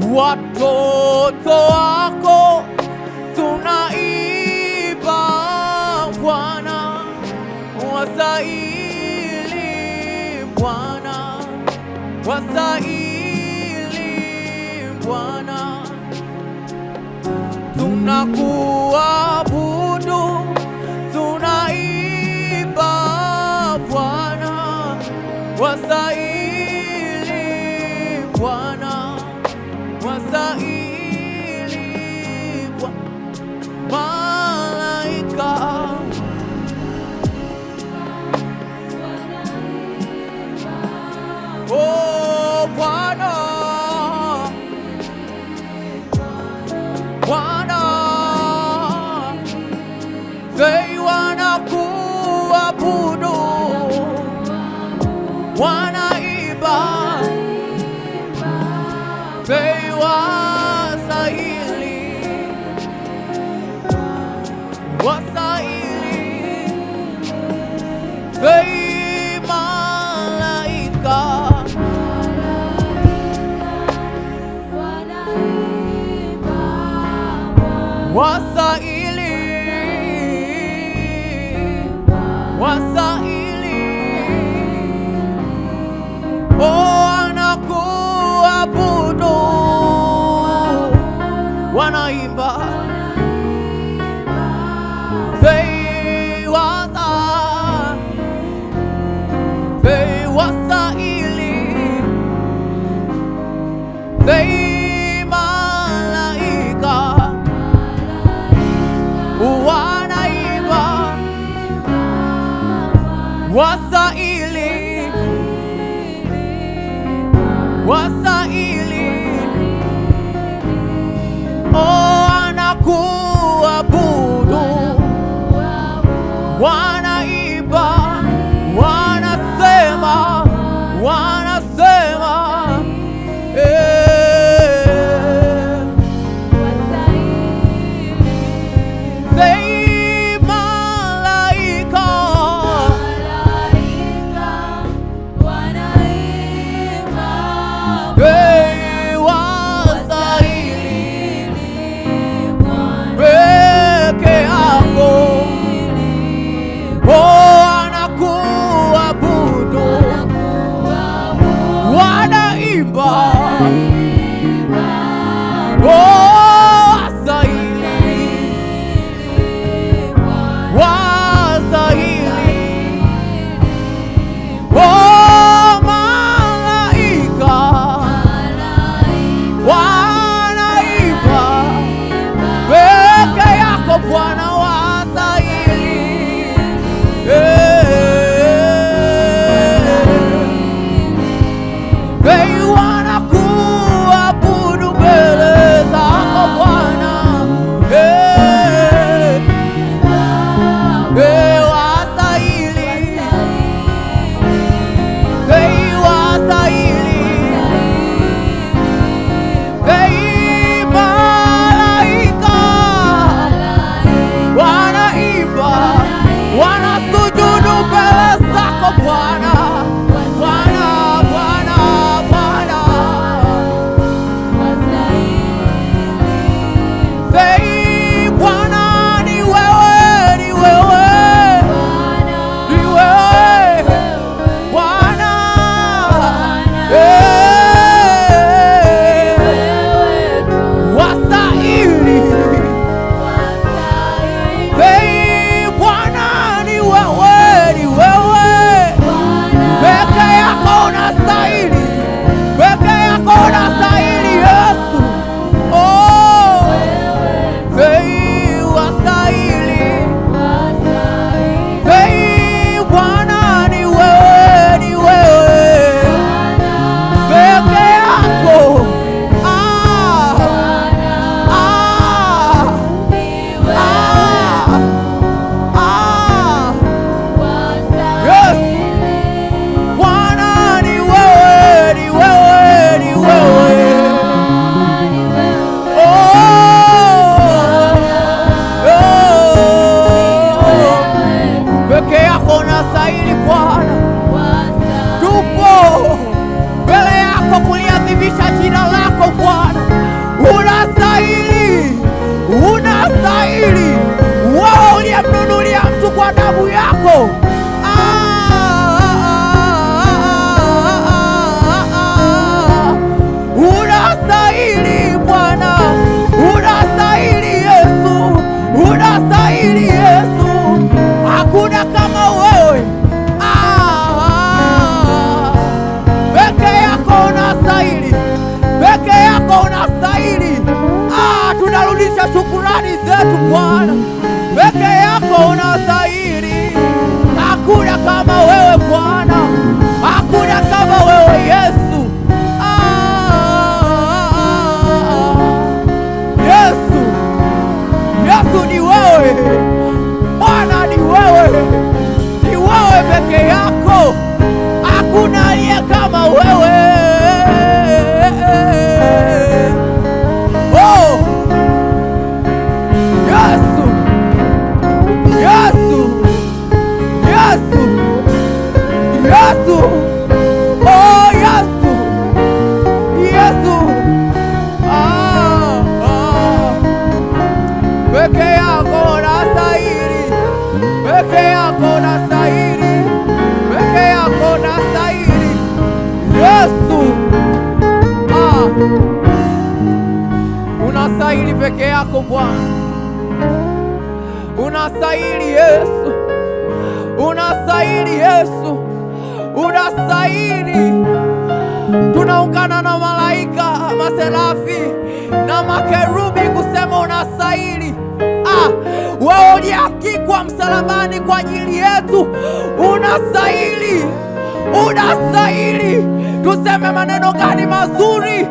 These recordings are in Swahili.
watoto wako tunaiba Bwana, wastahili Bwana, wastahili Bwana, tunakuabudu, tunaiba Bwana, wastahili Bwana, wastahili malaika oh Bwana, Bwana they wanakuabudu, wanaiba they wastahili, wastahili they malaika wastahili, wastahili wanakuabudu, wanaimba they wastahili, they malaika wanaimba wastahili, wastahili wanakuabudu, wanaimba, wanasema, wanasema unastahili. Tunarudisha shukurani zetu Bwana, peke yako unastahili. Hakuna kama wewe Bwana, hakuna kama wewe Yesu. Yesu ni wewe Bwana, ni wewe peke yako, hakuna aliye kama wewe. Unastahili peke yako Bwana, unastahili Yesu, unastahili Yesu, unastahili. Tunaungana na malaika, maserafi na makerubi kusema unastahili. Wewe uliangikwa msalabani kwa ajili yetu, unastahili, unastahili. Tuseme maneno gani mazuri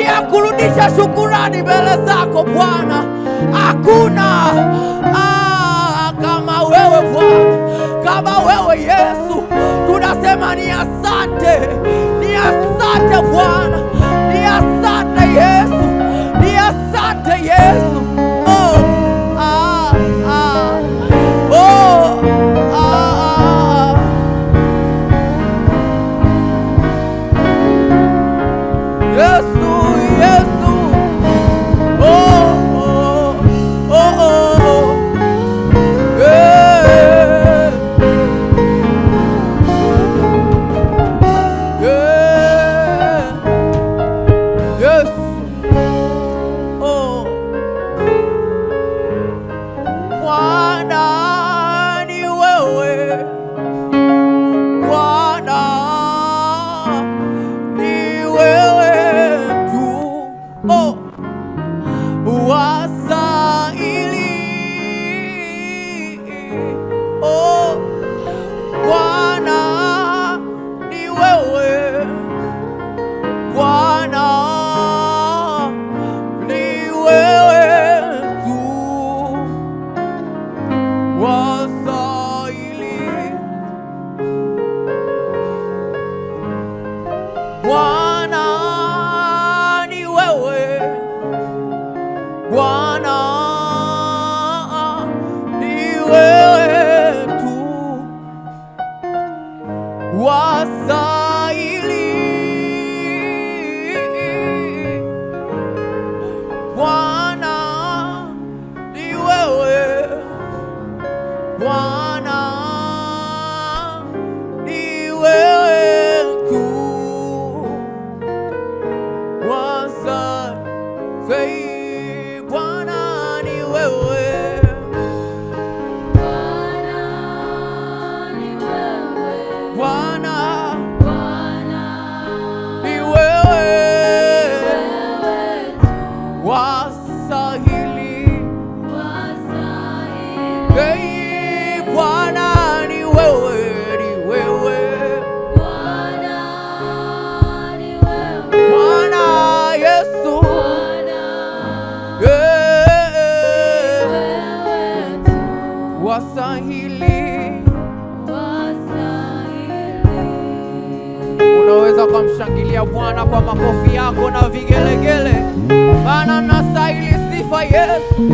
ya kurudisha shukurani mbele zako Bwana. Hakuna kama wewe Bwana, kama wewe Yesu. Tunasema ni asante, ni asante Bwana, ni asante Yesu, ni asante Yesu. Unaweza kumshangilia Bwana kwa makofi yako na vigelegele. Bwana anastahili sifa Yesu,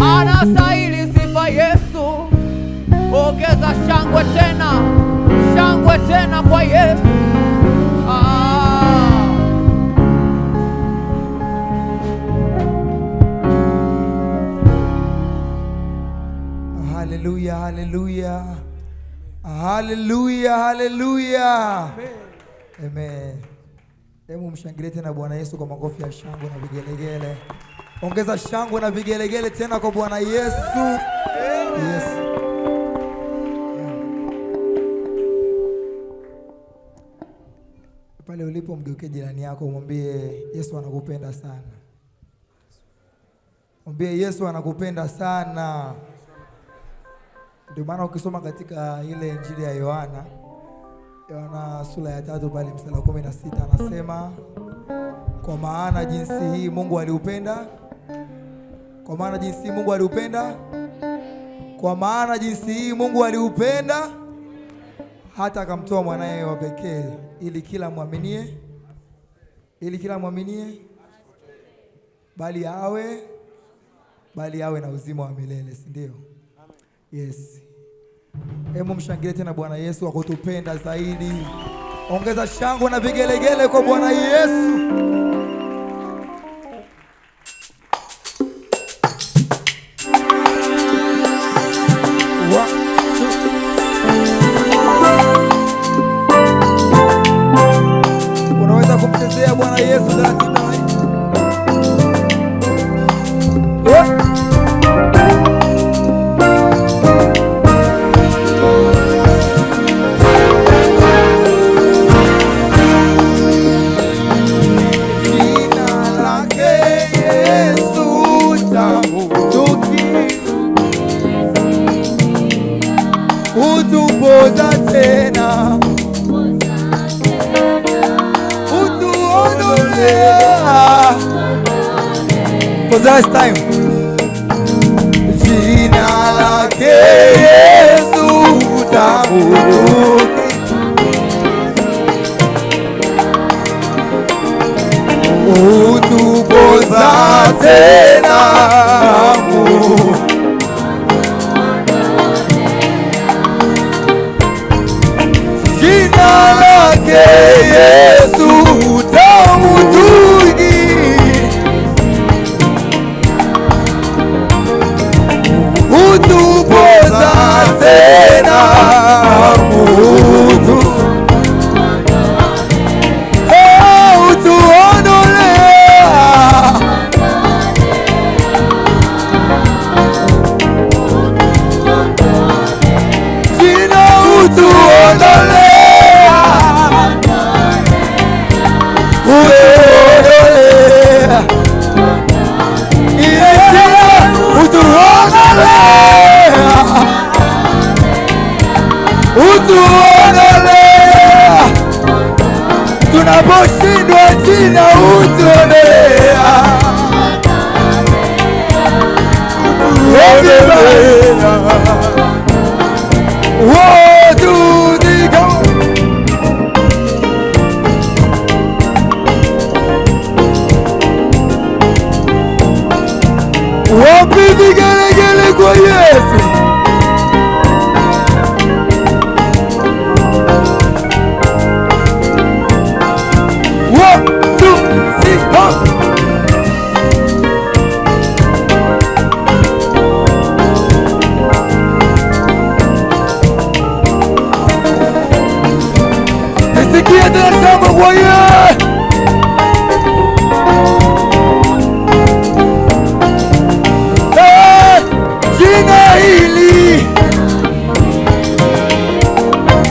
anastahili sifa Yesu. Ongeza shangwe tena kwa Yesu. Haleluya, haleluya, haleluya, haleluya, amen. Hebu mshangilie tena Bwana Yesu kwa makofi ya shangwe na vigelegele. Ongeza shangwe na vigelegele tena kwa Bwana Yesu. Yes. Pale ulipo mgeuke jirani yako, mwambie Yesu anakupenda sana. Mwambie Yesu anakupenda sana. Ndio maana ukisoma katika ile Injili ya Yohana sura ya 3 pale mstari wa 16 anasema, kwa maana jinsi hii Mungu aliupenda, kwa maana jinsi hii Mungu aliupenda, kwa maana jinsi hii Mungu aliupenda hata akamtoa mwanae wa pekee, ili kila mwaminie bali awe na uzima wa milele, si ndio? Yes. Hebu mshangilie tena Bwana Yesu akutupenda zaidi. Ongeza shangwe na vigelegele kwa Bwana Yesu. Unaweza kumchezea Bwana Yesu taratibu. Utupoza tena, utuondolea. For this time, jina lake Yesu tamu, utupoza tena Yesu tamu tugi, utupoza tena utuondolea, jina utuondolea, utuondolea, tunaposhindwa jina utuondolea, wapi vigelegele kwa Yesu. Nisikie tena kwa Yesu. Jina hili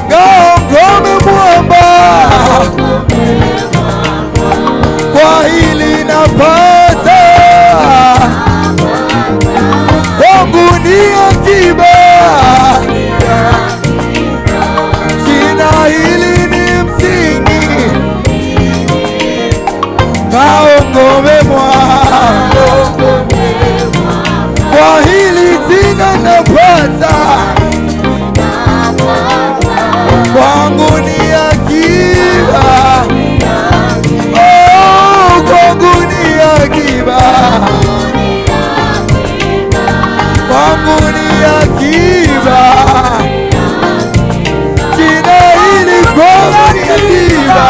ngome mwamba, kwa hili napata, kwangu ni akiba. Jina hili ni msingi, ngome mwamba, kwa hili jina napata, kwangu ni akiba. Oh, kwangu ni akiba, kwangu ni akiba. Jina hili kwangu ni akiba,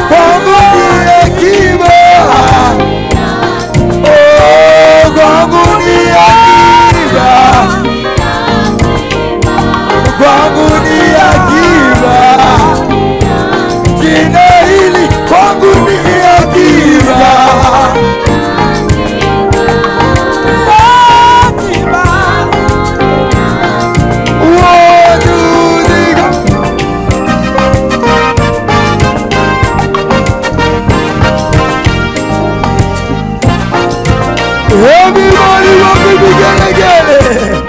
kwangu ni akiba. Kwangu ni akiba, kwangu ni akiba. Jina hili kwangu ni akiba. Everybody wapi vigelegele.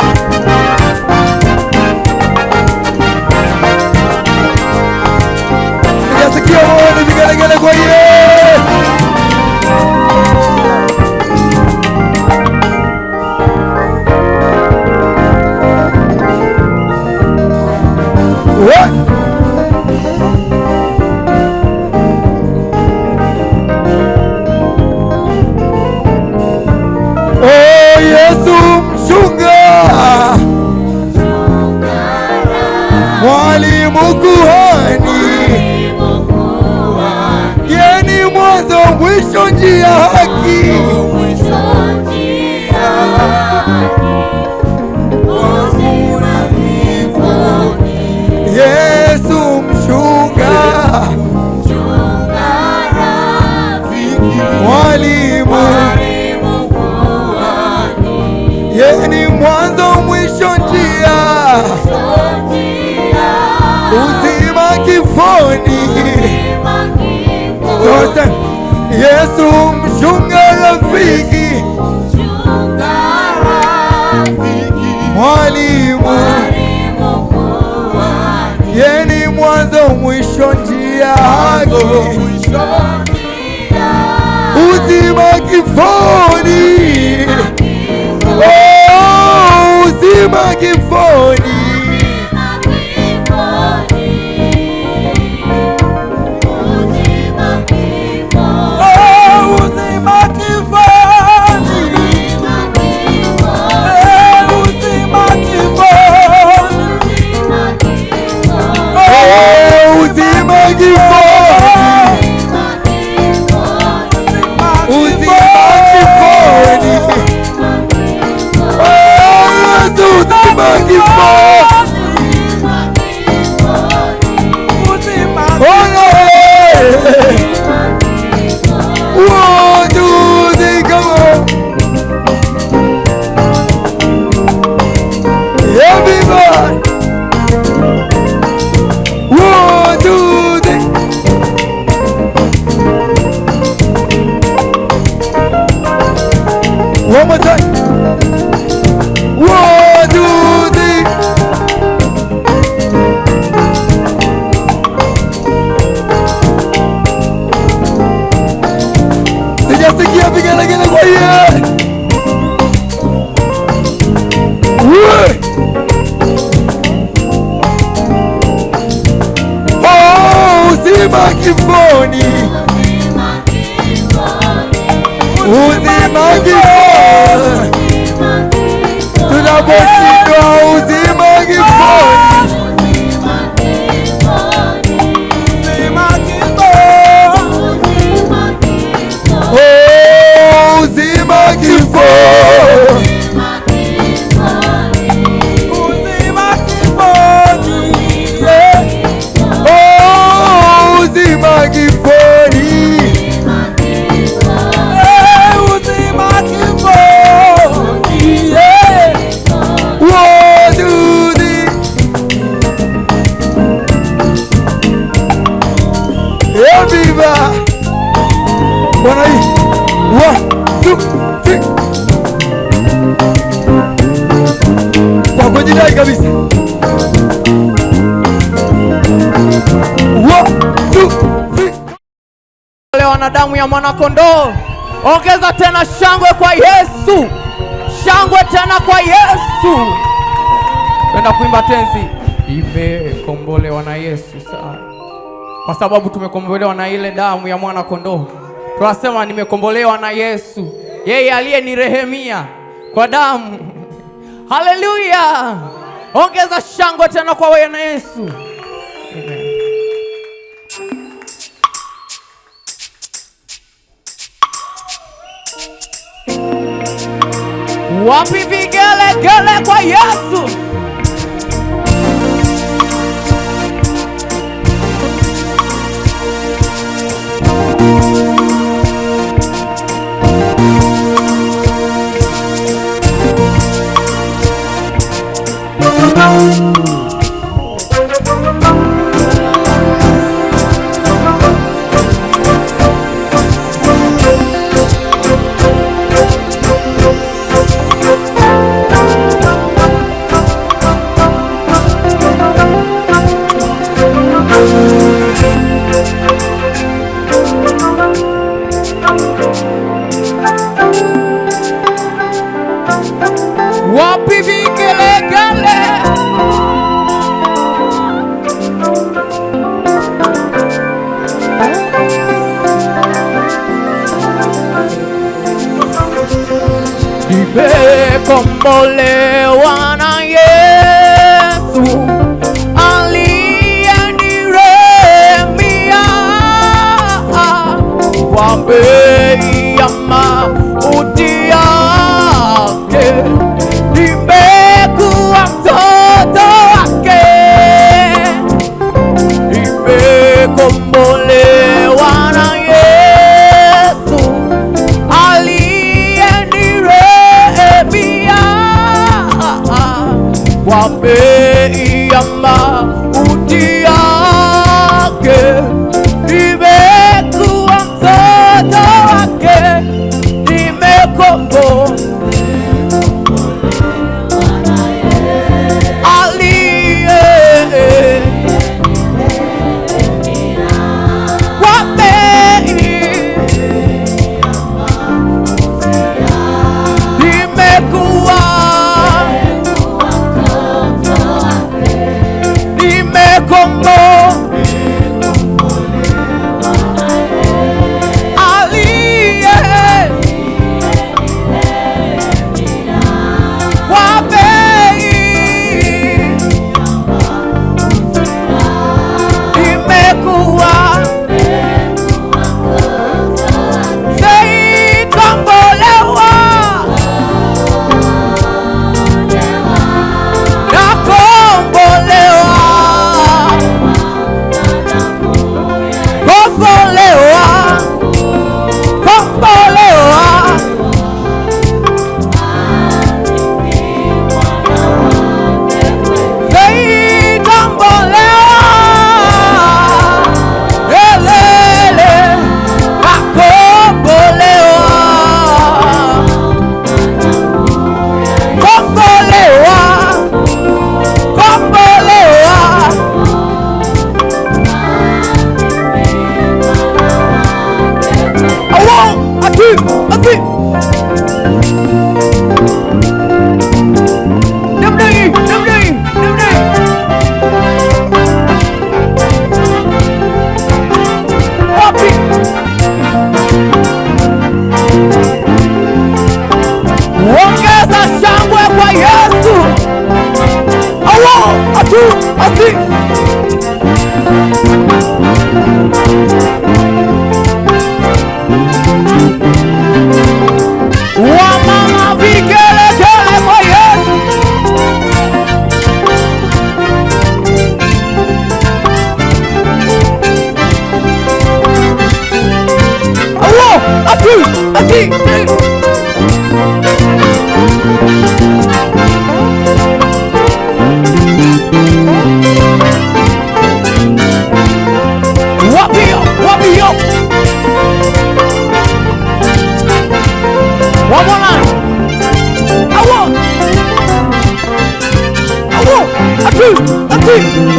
Nasikia wote vigelegele kwa yeye. What? Mwalimu kuhani, yeni mwanzo mwisho njia haki, Yesu mchunga, mwalimu, yeni mwanzo mwisho njia, uzima kifoni, Yesu mchunga rafiki, mwalimu, yeni mwanzo mwisho njia haki, uzima kifoni, oh, uzima kifoni. One more time. 1, 2, 3. Sijasikia vigelegele kwa yeye. Oh, uzima kifoni, uzima kifoni, tunaposhindwa uzima kifoni, uzima kifoni, oh, uzima kifoni, uzima kifoni, oh, uzima kifoni. Viva Bwana hii 1, 2, 3 kwa kujidai kabisa. 1, 2, 3. Leo wanadamu ya mwanakondoo, ongeza tena shangwe kwa Yesu, shangwe tena kwa Yesu. Twenda kuimba tenzi, imekombolewa na Yesu sana. Kwa sababu tumekombolewa na ile damu ya mwana kondoo. Tunasema nimekombolewa na Yesu, yeye aliyenirehemia kwa damu. Haleluya! Ongeza shangwe tena kwa wewe na Yesu. Amen. Wapi vigelegele kwa Yesu? nimekombolewa na Yesu aliyeniremia kwa bei ya mauti yake, nimekuwa mtoto wake, nimekombolewa na Yesu aliyeniremia kwa bei ya mauti yake, nimekuwa mtoto wake, nimekombolewa wamama vigelegele kwa Yesu. Wapio one more line. A two.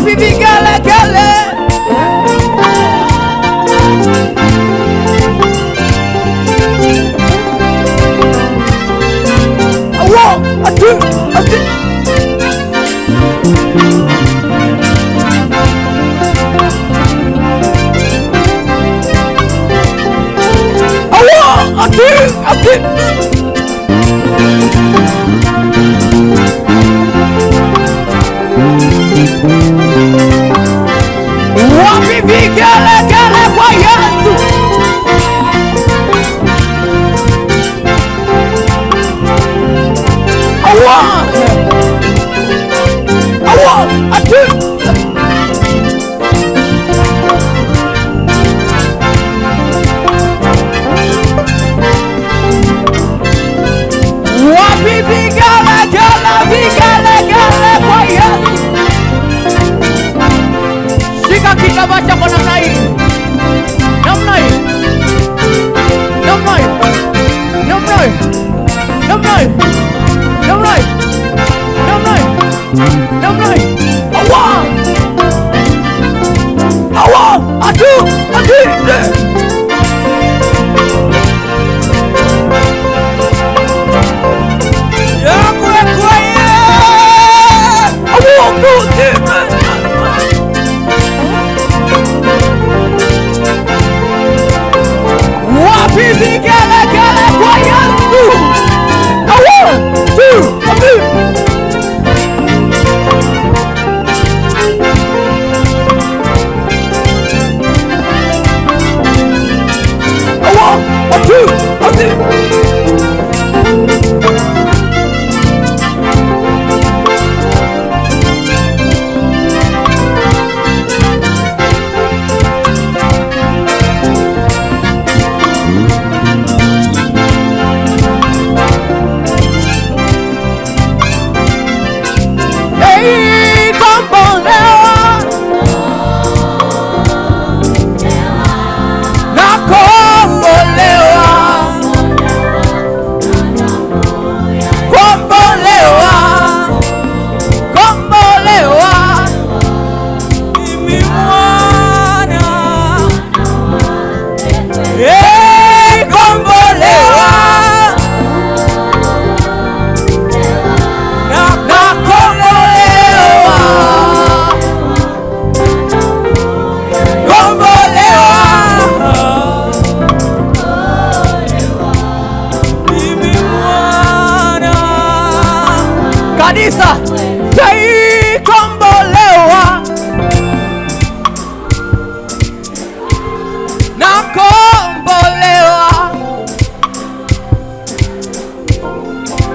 Wapi vigelegele? Wapi vigelegele kwa Yesu? Wapi vigelegele kwa Yesu? Shika kitambaa chako namna hii, namna hii, namna hii, namna hii, namna hii, namna hii, namna hii, namna hii. Awa, atu, wapi vigelegele kwa Yesu? Kanisa, sei kombolewa, na kombolewa,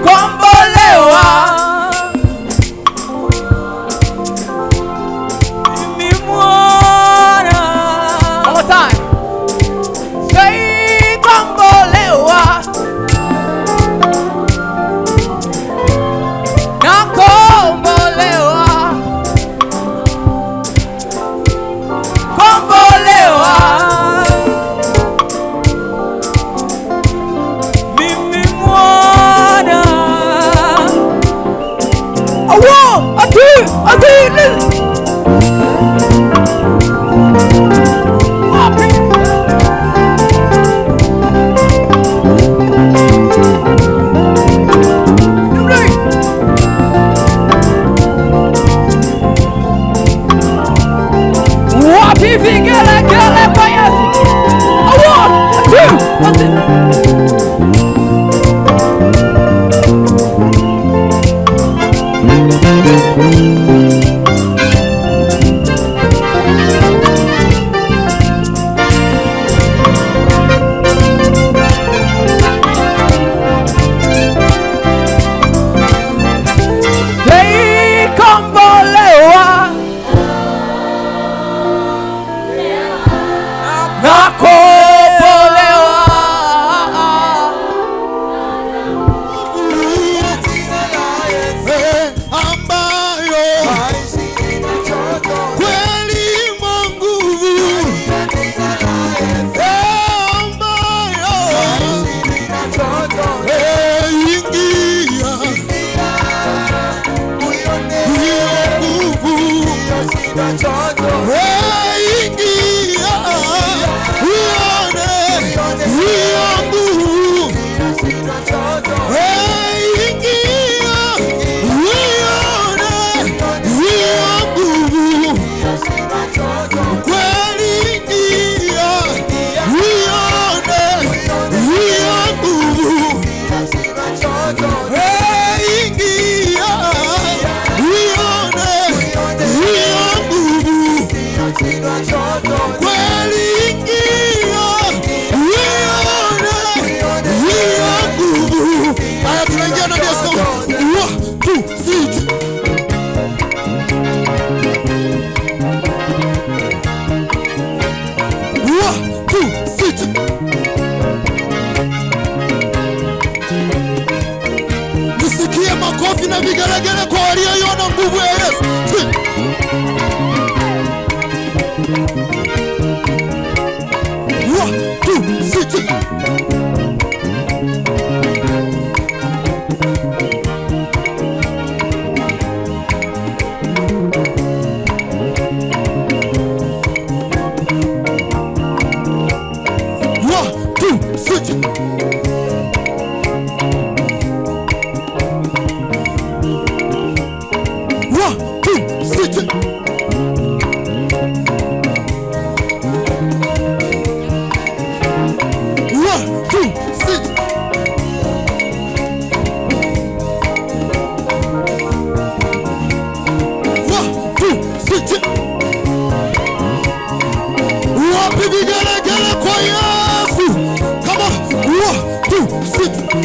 kombolewa, mimi mwana. One more time. Sei kombolewa, vigelegele kwa Yesu. ingia uone hiyo nguvu. Ingia uone hiyo nguvu. Kweli ingia uone hiyo nguvu. Ingia uone hiyo nguvu. Kweli ingia uone hiyo nguvu. Haya, tunaingia ndani ya somo. 1 2 3. Nisikie makofi na vigelegele kwa walioiona nguvu ya Yesu. 1 2 3. Wapi vigelegele kwa Yesu? Come on. 1 2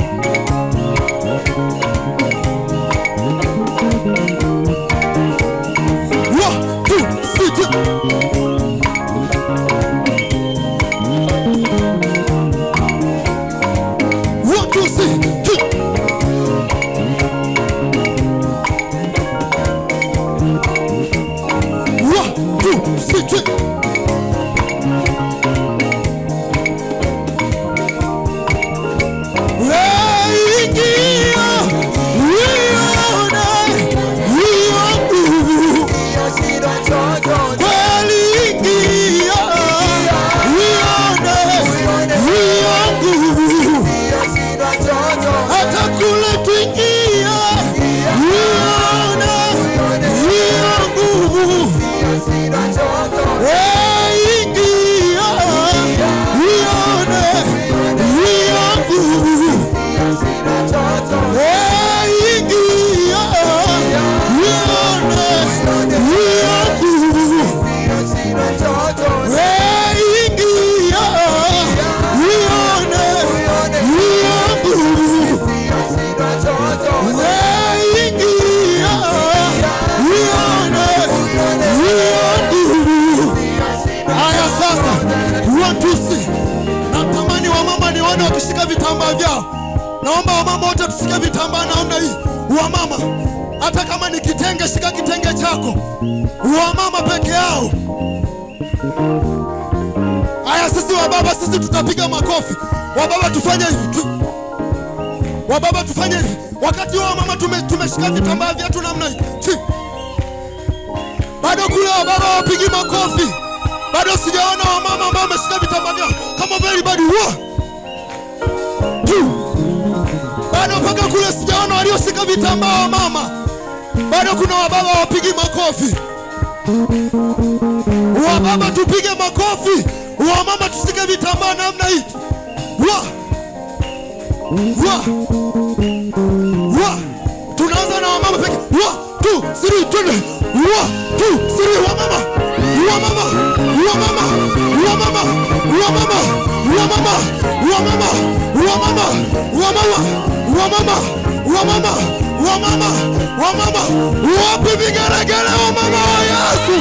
wakishika vitambaa vyao. Naomba wamama wote tushike vitambaa namna hii. Wamama, hata kama ni kitenge, shika kitenge chako. Wamama peke yao. Haya, sisi wababa, sisi tutapiga makofi. Wababa tufanye hivi. Wababa tufanye hivi. Wakati wa mama tumeshika vitambaa vyetu namna hii. Bado kule wababa wapigi makofi. Bado sijaona wamama ambao wameshika vitambaa vyao. Kama very bad. Bado mpaka kule sijaona walioshika vitambaa wa mama. Bado kuna wababa wapigi makofi. Wababa tupige makofi. Wamama tushike vitambaa namna hii. Tunaanza na wamama peke. 1 2 3 twende. 1 2 3 wamama. Wamama. Wamama. Wamama. Wamama. Wamama. Wamama. Wamama. Wamama. Wamama. Wamama. Wamama. Wamama. Wapi vigelegele wamama wa Yesu?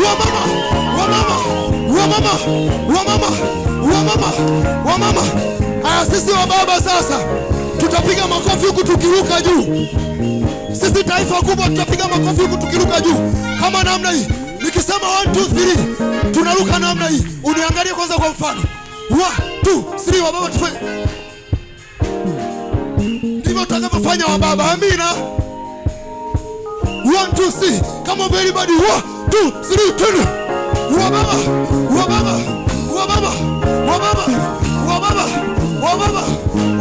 Wamama. Wamama. Wamama. Wamama. Wamama. Wamama. Haya, sisi wa baba sasa tutapiga makofi huku tukiruka juu. Sisi taifa kubwa tutapiga makofi huku tukiruka juu. Kama namna hii. Nikisema 1 2 3 tunaruka namna hii. Uniangalie kwanza kwa mfano. 1 2 3 wa baba tufanye. Ndivyo tutakavyofanya wa baba. Amina. 1, 2, 3. Come on everybody. 1, 2, 3, turn. Wababa, wababa, wababa, wababa, wababa, wababa,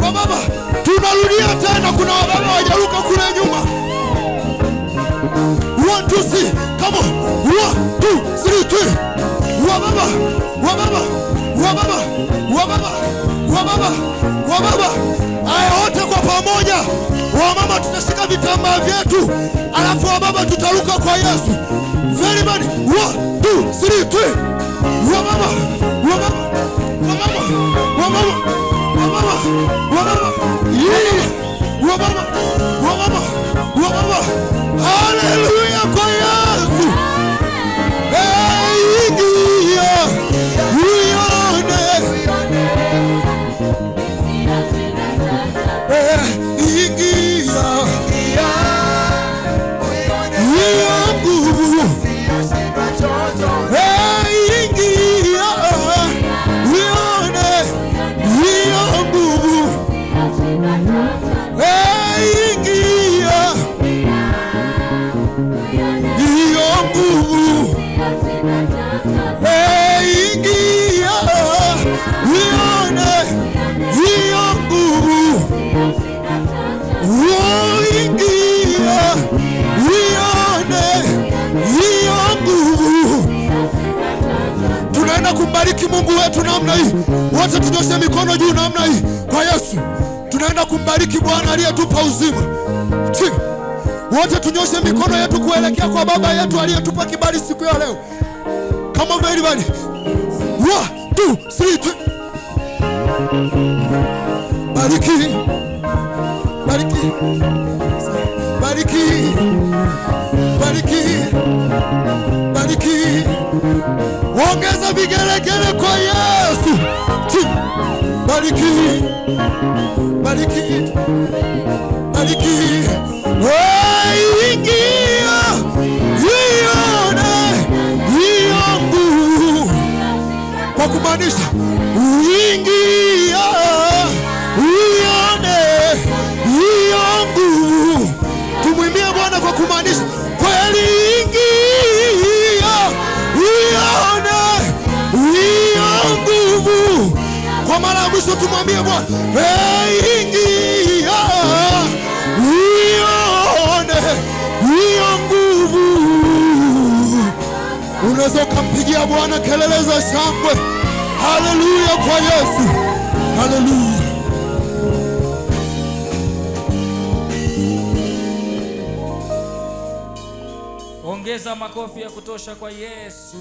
wababa. Tunarudia tena, kuna wababa wajaruka kule nyuma. 1, 2, 3. Come on. 1, 2, 3, turn. Wababa, wababa, wababa, wababa, wababa, wababa. Aya, wote kwa pamoja. Wamama tutashika vitambaa vyetu, alafu wababa tutaruka kwa Yesu. Very bad. 1, 2, 3, 3. Wamama, wamama, wamama, wamama, wamama, wamama. Yeah. Wamama, wamama, wamama. Hallelujah kwa Yesu. Hey, ingia. Uione. Ingia. Hiyo nguvu. Ingia. Uione. Hiyo nguvu. Ingia. Hiyo nguvu. Ingia. Uione. Hiyo nguvu. Ingia. Uione. Hiyo nguvu. Tunaenda kumbariki Mungu wetu namna hii. Wote tunyoshe mikono juu namna hii kwa Yesu. Tunaenda kumbariki Bwana aliyetupa uzima. Wote tunyoshe mikono yetu kuelekea kwa Baba yetu aliyetupa kibali siku ya leo. Come on everybody. 1, 2, 3, 2. Bariki. Bariki. Bariki. Bariki. Bariki. Ongeza vigelegele kwa Yesu. Bariki. Bariki. Bariki. Ingia. Uione. Hiyo nguvu. Kwa kumaanisha uingia. Uione. Hiyo nguvu. Tumwimbie Bwana kwa kumaanisha kweli ingia. Uione. Hiyo nguvu. Kwa mara ya mwisho tumwambie Bwana ingia. Uione. Hiyo nguvu. Unaweza kumpigia Bwana kelele za shangwe. Haleluya kwa Yesu. Haleluya. Ongeza makofi ya kutosha kwa Yesu.